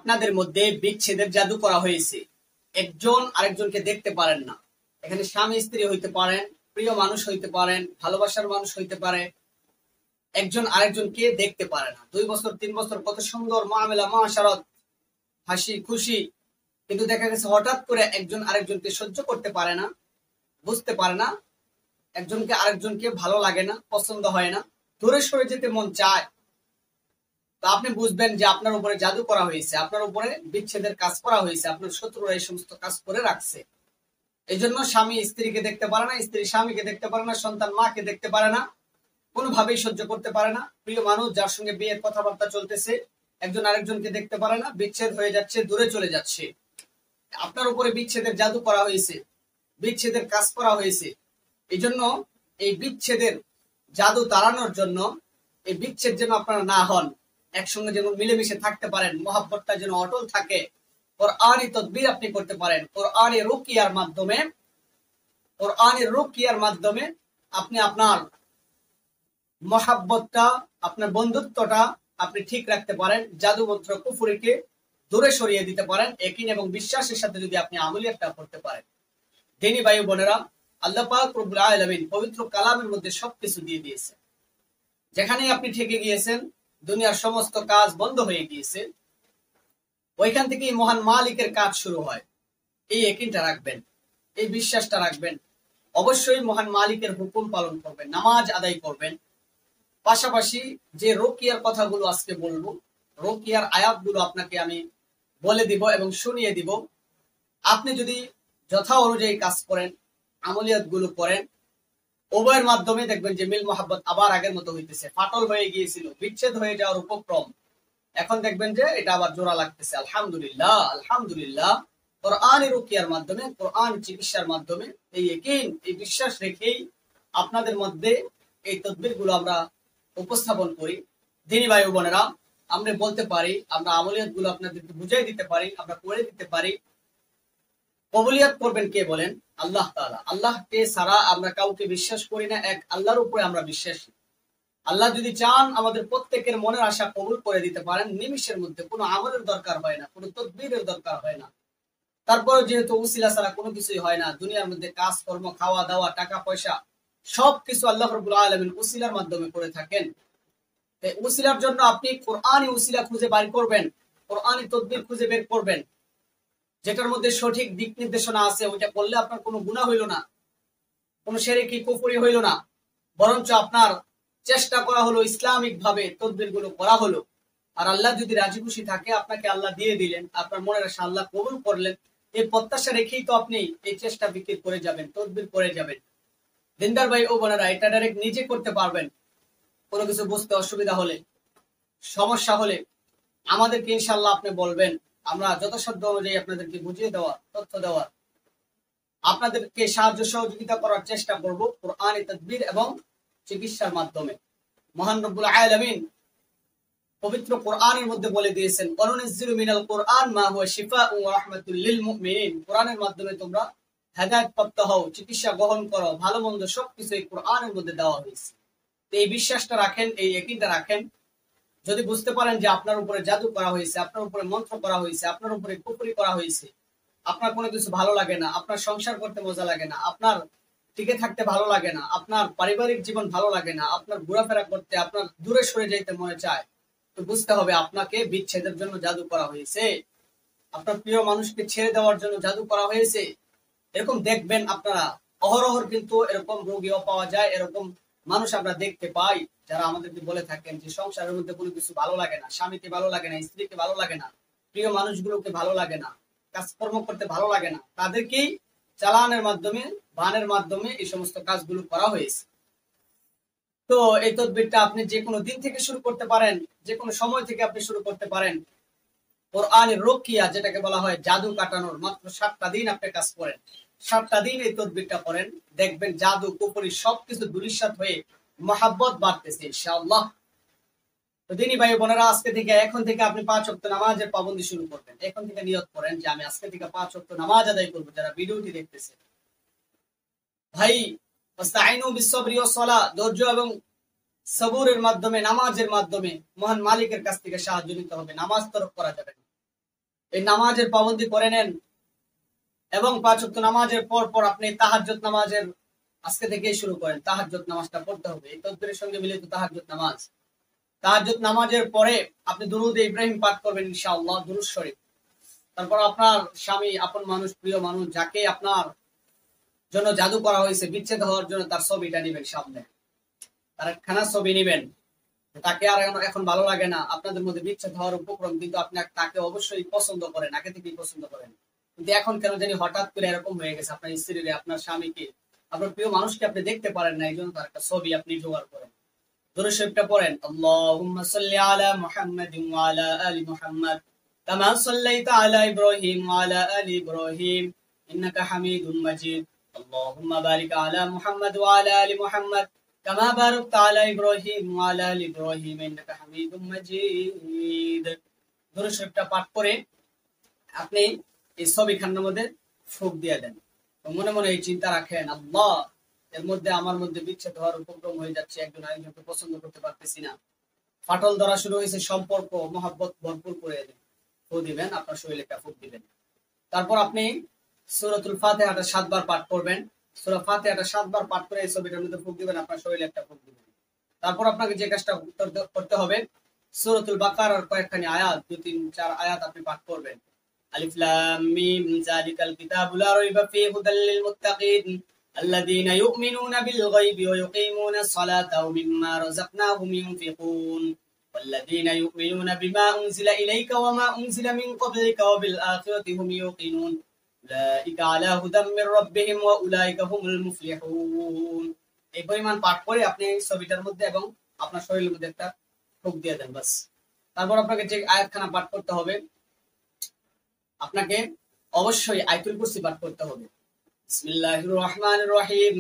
আপনাদের মধ্যে বিচ্ছেদের জাদু করা হয়েছে, একজন আরেকজনকে দেখতে পারেন না। এখানে স্বামী স্ত্রী হইতে পারেন, প্রিয় মানুষ হইতে পারেন, ভালোবাসার মানুষ হইতে পারে, একজন আরেকজনকে দেখতে পারে না। 2 বছর 3 বছর কত সুন্দর মামেলা মাশারাত, হাসি খুশি, কিন্তু দেখা গেছে হঠাৎ করে একজন আরেকজনকে সহ্য করতে পারে না, বুঝতে পারে না, একজনকে আরেকজনকে ভালো লাগে না, পছন্দ হয় না, দূরে সরে যেতে মন চায়। তো আপনি বুঝবেন যে আপনার উপরে জাদু করা হয়েছে, আপনার উপরে বিচ্ছেদের কাজ করা হয়েছে, আপনার শত্রুরা এই সমস্ত কাজ করে রাখছে। এই জন্য স্বামী স্ত্রীকে দেখতে পারে না, স্ত্রী স্বামীকে দেখতে পারে না, সন্তান মাকে দেখতে পারে না, কোনোভাবেই সহ্য করতে পারে না। প্রিয় মানুষ যার সঙ্গে বিয়ের কথাবার্তা চলতেছে, একজন আরেকজনকে দেখতে পারে না, বিচ্ছেদ হয়ে যাচ্ছে, দূরে চলে যাচ্ছে। আপনার উপরে বিচ্ছেদের জাদু করা হয়েছে, বিচ্ছেদের কাজ করা হয়েছে। এই জন্য এই বিচ্ছেদের জাদু তাড়ানোর জন্য, এই বিচ্ছেদ যেন আপনারা না হন, একসঙ্গে যেন মিলেমিশে থাকতে পারেন, মহাব্বতটা যেন অটল থাকে, কোরআনী তদবির আপনি করতে পারেন। কোরআনী রুকিয়ার মাধ্যমে আপনি আপনার মহাব্বতটা, আপনার বন্ধুত্বটা আপনি ঠিক রাখতে পারেন। জাদু মন্ত্র কুফরিকে দূরে সরিয়ে দিতে পারেন ইয়াকিন এবং বিশ্বাসের সাথে যদি আপনি আমলিয়াতটা করতে পারেন। দিনী ভাই বোনেরা, আল্লাহ পাক রব্বুল আলামিন পবিত্র কালামের মধ্যে সবকিছু দিয়ে দিয়েছে। যেখানেই আপনি ঠেকে গিয়েছেন, দুনিয়ার সমস্ত কাজ বন্ধ হয়ে গিয়েছে, ওইখান থেকেই মহান মালিকের কাজ শুরু হয়। এই ইয়াকিনটা রাখবেন, এই বিশ্বাসটা রাখবেন। অবশ্যই মহান মালিকের হুকুম পালন করবেন, নামাজ আদায় করবেন। পাশাপাশি যে রুকিয়ার কথাগুলো আজকে বলবো, রুকিয়ার আয়াতগুলো আপনাকে আমি বলে দিব এবং শুনিয়ে দিব। আপনি যদি যথা অনুযায়ী কাজ করেন, আমলিয়াত গুলো করেন, উভয়ের মাধ্যমে দেখবেন যে মিল মোহাব্বত আবার আগের মতো হইতেছে। ফাটল হয়ে গিয়েছিল, বিচ্ছেদ হয়ে যাওয়ার উপক্রম, এখন দেখবেন যে এটা আবার জোড়া লাগতেছে। আলহামদুলিল্লাহ, আলহামদুলিল্লাহ। কোরআনের রুকিয়ার মাধ্যমে, কোরআন চিকিৎসার মাধ্যমে এই ইয়াকিন, এই বিশ্বাস রেখেই আপনাদের মধ্যে এই তদবির গুলো আমরা উপস্থাপন করি। দিনী ভাই বোনেরা, আমরা বলতে পারি, আমরা আমলিয়াত গুলো আপনাদেরকে বুঝাই দিতে পারি, আমরা করে দিতে পারি। কবুলিয়াত করবেন কে বলেন? আল্লাহ তাআলা। আল্লাহকে ছাড়া আমরা কাউকে বিশ্বাস করি না, এক আল্লাহর উপরে আমরা বিশ্বাসী। আল্লাহ যদি চান আমাদের প্রত্যেকের মনের আশা কবুল করে দিতে পারেন নিমিষের মধ্যে। কোনো আমলের দরকার হয় না, কোনো তদবিরের দরকার হয় না। তারপরে যেহেতু উসিলা ছাড়া কোনো কিছুই হয় না, দুনিয়ার মধ্যে কাজ কর্ম, খাওয়া দাওয়া, টাকা পয়সা সবকিছু আল্লাহ রাব্বুল আলামিন উসিলার মাধ্যমে করে থাকেন। উসিলার জন্য আপনি কোরআনী উসিলা খুঁজে বের করবেন, কোরআনী তদবির খুঁজে বের করবেন, যেটার মধ্যে সঠিক দিক নির্দেশনা আছে। ওইটা করলে আপনার কোনো গুনাহ হইল না, কোনো শিরকি কুফরি হইল না, বরঞ্চ আপনার চেষ্টা করা হলো ইসলামিক ভাবে তদবির গুলো করা হলো। আর আল্লাহ যদি রাজি খুশি থাকে, আপনাকে আল্লাহ দিয়ে দিলেন, আপনার মনের আশা আল্লাহ কবুল করলেন, এই প্রত্যাশা রেখেই তো আপনি এই চেষ্টা বিক্রি করে যাবেন, তদবির করে যাবেন। দিনদার ভাই ও বোনেরা, এটা ডাইরেক্ট নিজে করতে পারবেন। কোনো কিছু বুঝতে অসুবিধা হলে, সমস্যা হলে আমাদেরকে ইনশাআল্লাহ আপনি বলবেন, আমরা যথাসাধ্য অনুযায়ী আপনাদেরকে বুঝিয়ে দেওয়া, তথ্য দেওয়ার, আপনাদেরকে সাহায্য সহযোগিতা করার চেষ্টা করব কোরআনী তাদবির এবং চিকিৎসার মাধ্যমে। মহান রব্বুল আলামিন পবিত্র কোরআনের মধ্যে বলে দিয়েছেন, ওয়ানুনাজ্জিলু মিনাল কোরআন মা হুয়া শিফাউন ওয়া রাহমাতুল লিল মুমিনিন। কোরআনের মাধ্যমে তোমরা হেদায়েত প্রাপ্ত হও, চিকিৎসা গ্রহণ করো, ভালো মন্দ সবকিছু এই কোরআনের মধ্যে দেওয়া হয়েছে। তো এই বিশ্বাসটা রাখেন, এই ইয়াকিনটা রাখেন। যদি বুঝতে পারেন যে আপনার উপরে জাদু করা হয়েছে, আপনার উপরে মন্ত্র করা হয়েছে, আপনার উপরে কুফরি করা হয়েছে, আপনার কোনো কিছু ভালো লাগে না, আপনার সংসার করতে মজা লাগে না, আপনার টিকে থাকতে ভালো লাগে না, আপনার পারিবারিক জীবন ভালো লাগে না, আপনার ঘোরাফেরা করতে, আপনার দূরে সরে যেতে মনে চায়, তো বুঝতে হবে আপনাকে বিচ্ছেদের জন্য জাদু করা হয়েছে, আপনার প্রিয় মানুষকে ছেড়ে দেওয়ার জন্য জাদু করা হয়েছে। এরকম দেখবেন আপনারা অহরহর, কিন্তু এরকম রোগীও পাওয়া যায়, এরকম মানুষ আমরা দেখতে পাই যারা আমাদেরকে বলে থাকেন যে সংসারের মধ্যে কোনো কিছু ভালো লাগে না, স্বামীকে ভালো লাগে না, স্ত্রীকে ভালো লাগে না, প্রিয় মানুষগুলোকে ভালো লাগে না, কাজকর্ম করতে ভালো লাগে না, তাদেরকেই চালানের মাধ্যমে, বানের মাধ্যমে এই সমস্ত কাজগুলো করা হয়েছে। তো এই তদবিরটা আপনি যে কোনো দিন থেকে শুরু করতে পারেন, যে কোনো সময় থেকে আপনি শুরু করতে পারেন। কোরআনের রুকিয়া, যেটাকে বলা হয় জাদু কাটানোর, মাত্র 7টা দিন আপনি কাজ করেন, 7টা দিন এই তদবিরটা করেন, দেখবেন জাদু কুফরি সবকিছু ধূলিসাৎ হয়ে মহাব্বত বাড়তেছে ইনশাআল্লাহ। তো দিনী ভাই বোনেরা, আজকে থেকে, এখন থেকে আপনি 5 ওয়াক্ত নামাজের পাবন্দি শুরু করবেন। এখন থেকে নিয়ত করেন যে আমি আজকে থেকে 5 ওয়াক্ত নামাজ আদায় করবো। যারা ভিডিওটি দেখতেছে ভাই, ওয়াস্তাইনু বিসসবরি ওয়াস সালাহ, ধৈর্য এবং সবুরের মাধ্যমে, নামাজের মাধ্যমে মহান মালিকের কাছ থেকে সাহায্য নিতে হবে। নামাজ তরক করা যাবে না। এই নামাজের পাবন্দি করে নেন এবং 5 ওয়াক্ত নামাজের পর পর আপনি তাহাজ্জুদ নামাজের আজকে থেকেই শুরু করেন। তাহাজ্জুদ নামাজটা পড়তে হবে, এই তাকবীরের সঙ্গে মিলিত তাহাজ্জুদ নামাজ। তাহাজ্জুদ নামাজের পরে আপনি দুরূদ ইব্রাহিম পাঠ করবেন ইনশাআল্লাহ, দুরূদ শরীফ। তারপর আপনার স্বামী, আপন মানুষ, প্রিয় মানুষ, যাকে আপনার জন্য জাদু করা হয়েছে বিচ্ছেদ হওয়ার জন্য, তার ছবিটা নেবেন সামনে, তার একখানা ছবি নেবেন। তাকে আর এখন ভালো লাগে না, আপনাদের মধ্যে বিচ্ছেদ হওয়ার উপক্রম, কিন্তু আপনি তাকে অবশ্যই পছন্দ করেন, আগে থেকেই পছন্দ করেন, কিন্তু এখন কেন জানি হঠাৎ করে এরকম হয়ে গেছে। আপনার স্ত্রীকে, আপনার স্বামীকে, আপনার প্রিয় মানুষকে আপনি দেখতে পারেন না, এই জন্য তার একটা ছবি আপনি জোগাড় করেন। দুরূদ শরীফটা পড়েন, আল্লাহুম্মা সাল্লি আলা মুহাম্মাদিন ওয়া আলা আলি মুহাম্মাদ কামা সাল্লাইতা আলা ইব্রাহিম ওয়া আলা আলি ইব্রাহিম ইন্নাকা হামিদুম মাজিদ। আল্লাহুম্মা বারিক আলা মুহাম্মাদ ওয়া আলা আলি মুহাম্মাদ কামা বারাকতা আলা ইব্রাহিম ওয়া আলা আলি ইব্রাহিম ইন্নাকা হামিদুম মাজিদ। দুরূদ শরীফটা পাঠ করে আপনি এই ছবিখানার মধ্যে ফুঁক দিয়ে দেন। মনে মনে এই চিন্তা রাখেন, আল্লাহ, এর মধ্যে আমার মধ্যে বিচ্ছেদ হওয়ার উপক্রম হয়ে যাচ্ছে, একজন আরেকজনকে পছন্দ করতে পারতেছি না, ফাটল ধরা শুরু হয়েছে, সম্পর্ক মহব্বত ভরপুর করে ফু দিবেন, আপনার শরীরে একটা ফুঁক দিবেন। তারপর আপনি সূরাতুল ফাতিহাটা 7 বার পাঠ করবেন। সূরা ফাতিহাটা 7 বার পাঠ করে এই ছবিটার মধ্যে ফুঁক দিবেন, আপনার শরীরে একটা ফুঁক দিবেন। তারপর আপনাকে যে কাজটা করতে হবে, সূরাতুল বাকারার কয়েকখানি আয়াত, 2-3-4 আয়াত আপনি পাঠ করবেন। আলিফ লাম মিম যালিকাল কিতাবু লা রাইবা ফীহি হুদাল লিল মুত্তাকিন الذين يؤمنون بالغيب ويقيمون الصلاة ومما رزقناهم ينفقون والذين يؤمنون بما أنزل إليك وما أنزل من قبلك وبالآخرة هم يوقنون أولئك على هدى من ربهم وأولئك هم المفلحون। এই পরিমাণ পাঠ করে আপনি ছবিটার মধ্যে এবং আপনার শরীরের মধ্যে একটা ফুঁক দিয়ে দেন, বাস। তারপর আপনাকে যে আয়াতখানা পাঠ করতে হবে, আপনাকে অবশ্যই আয়াতুল কুরসি পাঠ করতে হবে। বিসমিল্লাহির রহমানির রহিম।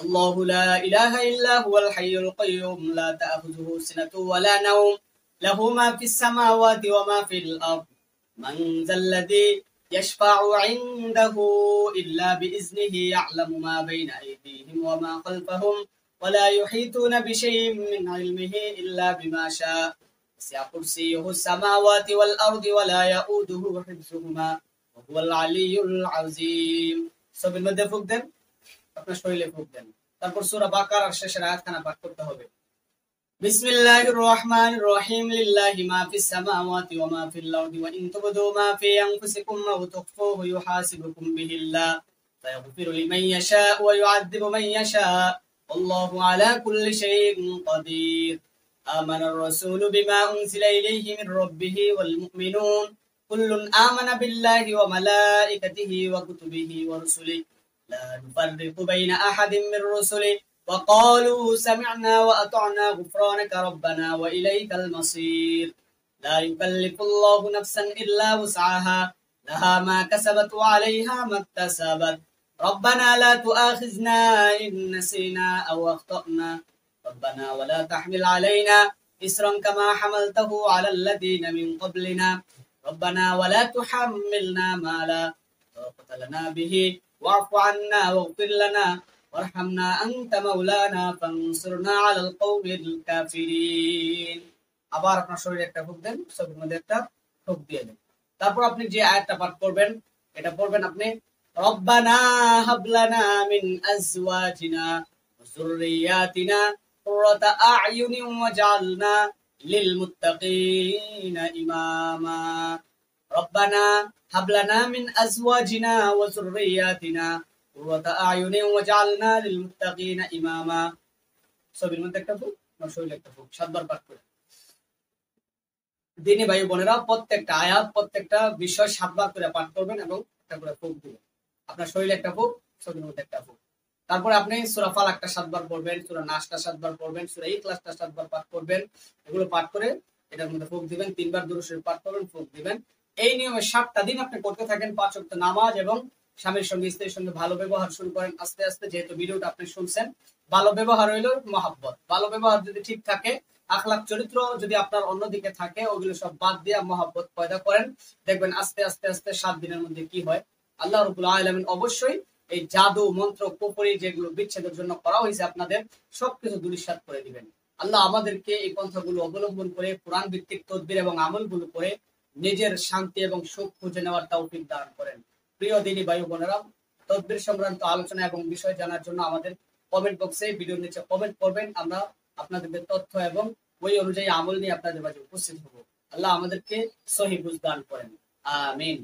আল্লাহু লা ইলাহা ইল্লা হুয়াল হাইয়ুল কাইয়্যুম লা তা'খুযুহু সিনাতুন ওয়া লা নাওম লাহু মা ফিস সামাওয়াতি ওয়া মা ফিল আরদ মান যাল্লাযী ইয়াশফা'ু 'ইনদাহু ইল্লা বিইজনিহি ইয়া'লামু মা বাইনা আইদিহিম ওয়া মা খালফাহুম ওয়া লা ইউহীতুনা বিশাইইন মিন 'ইলমিহি ইল্লা বিমা শা'a ওয়াসি'a কুরসিয়্যুহুস সামাওয়াতি ওয়াল আরদি ওয়া লা ইয়াউদুহু হিফযুহুমা ওয়া হুয়াল 'আলিয়্যুল 'আযীম। ছবির মধ্যে ফুঁক দেন, আপনার শরীরে ফুঁক দেন। তারপর সূরা বাকারার শেষের আয়াতখানা পাঠ করতে হবে। বিসমিল্লাহির রহমানির রহিম। লিল্লাহি মা ফিস সামাওয়াতি ওয়া মা ফিল আরদি ওয়া ইন তুবদু মা ফি আনফুসিকুম আও তুখফুহু ইউহাসিবুকুম বিহিল্লাহ ফায়াগফিরু লিমান ইয়াশা ওয়া ইউ'আযযিবু মান ইয়াশা আল্লাহু আলা কুল্লি শাইইন কাদির। আমানার রাসূলু বিমা উনজিলা ইলাইহি মির রাব্বিহি ওয়াল মুমিনুন কুল্লুন আমানা বিল্লাহি ওয়া মালাইকাতিহি ওয়া কুতুবিহি ওয়া রুসুলিহি লা নুফাররিকু বাইনা আহাদিন মির রুসুলিহি ওয়া ক্বালু সামি'না ওয়া আতা'না গুফরানাকা রাব্বানা ওয়া ইলাইকাল মাসীর। লা ইউকাল্লিফুল্লাহু নাফসান ইল্লা ওয়াস'আহা লাহা মা কাসাবাত ওয়া 'আলাইহা মাকতাসাবাত। রাব্বানা লা তু'আখিযনা ইন নাসিনা আও আখতা'না রাব্বানা ওয়া লা তাহমিল 'আলাইনা ইসরান কামা হামালতাহু 'আলাল লাযীনা মিন ক্বাবলিনা ربنا ولا تحملنا ما لا طاقة لنا به واعف عنا واغفر لنا وارحمنا أنت مولانا فانصرنا على القوم الكافرين। আবার আপনার শরীরে একটা ফুঁক দেন, ছবির মধ্যে একটা ফুঁক দিয়ে দেন। তারপর আপনি যে আয়াতটা পাঠ করবেন, এটা পড়বেন আপনি, রব্বানা হাব লানা মিন আজওয়াজিনা ওয়া যুররিয়াতিনা কুররাতা আ'য়ুনিন ওয়াজআলনা للمتقين إماما ربنا هب لنا من أزواجنا وذرياتنا قرة أعين واجعلنا للمتقين إماما। ছবির মধ্যে একটা ফুঁক, শরীরে একটা ফুঁক, 7 বার পাঠ করে। দিনী ভাই বোনেরা, প্রত্যেকটা আয়াত, প্রত্যেকটা বিষয় 7 বার করে পাঠ করবেন এবং একটা করে ফুঁক দিবেন। আপনার শরীরে একটা ফুঁক, ছবির মধ্যে একটা ফুঁক। তারপরে আপনি সূরা ফালাকটা 7 বার পড়বেন, সূরা নাসটা 7 বার পড়বেন, সূরা ইখলাসটা 7 বার পাঠ করবেন। এগুলো পাঠ করে এটার মধ্যে ফুঁক দিবেন, 3 বার দুরূদ শরীফ পাঠ করবেন, ফুঁক দিবেন। এই নিয়মে 7টা দিন আপনি করতে থাকেন। 5 ওয়াক্ত নামাজ এবং স্বামীর সঙ্গে, স্ত্রীর সঙ্গে ভালো ব্যবহার শুরু করেন আস্তে আস্তে। যেহেতু ভিডিওটা আপনি শুনছেন, ভালো ব্যবহার হইলো মহব্বত। ভালো ব্যবহার যদি ঠিক থাকে, আখলাক চরিত্র যদি আপনার অন্যদিকে থাকে, ওগুলো সব বাদ দিয়ে মহব্বত পয়দা করেন, দেখবেন আস্তে আস্তে আস্তে 7 দিনের মধ্যে কি হয়। আল্লাহ রাব্বুল আলামিন অবশ্যই এই জাদু মন্ত্র কুফরি যেগুলো বিচ্ছেদের জন্য করা হয়েছে আপনাদের, সবকিছু ধূলিসাৎ করে দিবেন। আল্লাহ আমাদেরকে এই পন্থাগুলো অবলম্বন করে কোরআন ভিত্তিক তদবির এবং আমলগুলো করে নিজের শান্তি এবং সুখ খুঁজে নেওয়ার তৌফিক দান করেন। প্রিয় দিনী ভাই বোনেরা, তদবির সংক্রান্ত আলোচনা এবং বিষয় জানার জন্য আমাদের কমেন্ট বক্সে ভিডিওর নিচে কমেন্ট করবেন। আমরা আপনাদের তথ্য এবং ওই অনুযায়ী আমল নিয়ে আপনাদের মাঝে উপস্থিত হব। আল্লাহ আমাদেরকে সহি বুঝ দান করেন। আমিন।